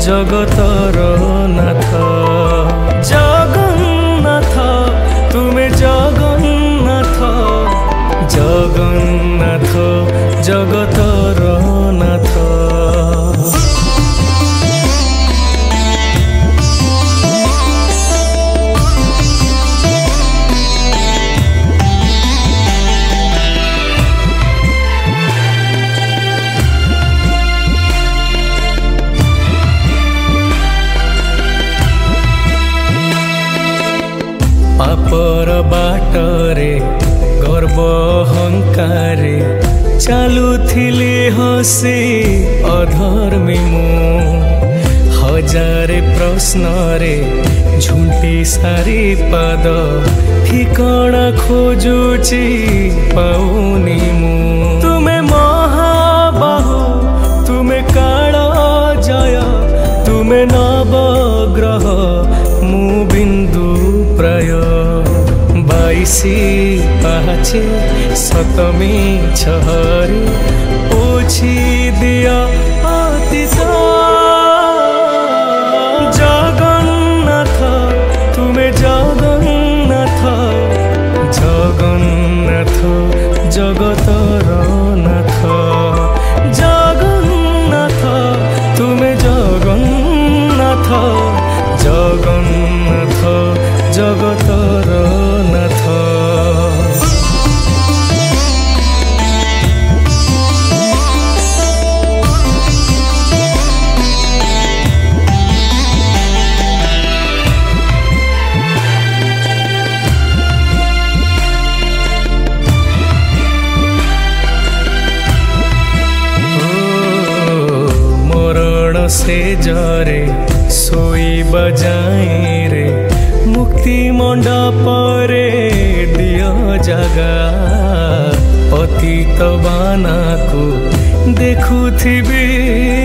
जगतर नाथ जगन्नाथ तुमे जगन्नाथ जगन्नाथ जगतर नाथ पापर बाटरे गर्व अहंकारे चालुथिली हसी अधर्मी मु हजारे प्रश्नरे झुंटी सारी पाद ठिकाना खोजुची पाउनी मु तुमे महाबाहु तुमे काल जय तुमे नवग्रह मु बिंदु प्राय बाईसी पाचे सतमी छहरे पोछी दिया अतीत जगन्नाथ तुमे जगन्नाथ जगन्नाथ जगतर नाथ जगन्नाथ तुमे जगन्नाथ जगन्नाथ जगतर नाथ मरण से जरे सोई बजाई रे मुक्ति मंडप रे दियो जगा पतित बाना को देखुथिबी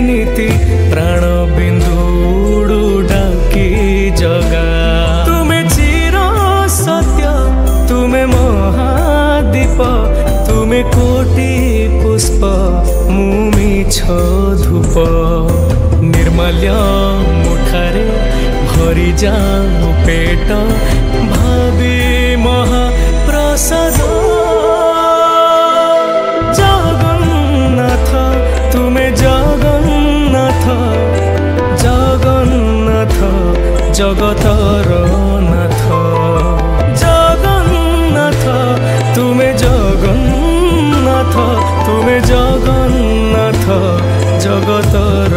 नीति प्राण बिंदु डाकी जगा तुमे चिर सत्य तुमे महादीप तुमे कोटि पुष्प मुमिछ धूप निर्मल्य मुठारे भरी जाऊ पेट भावी महाप्रसाद जगन्नाथ तुमे जगन्नाथ जगन्नाथ जगतर नाथ जगन्नाथ तुमे जगन्नाथ तुमे जगन्नाथ जगतर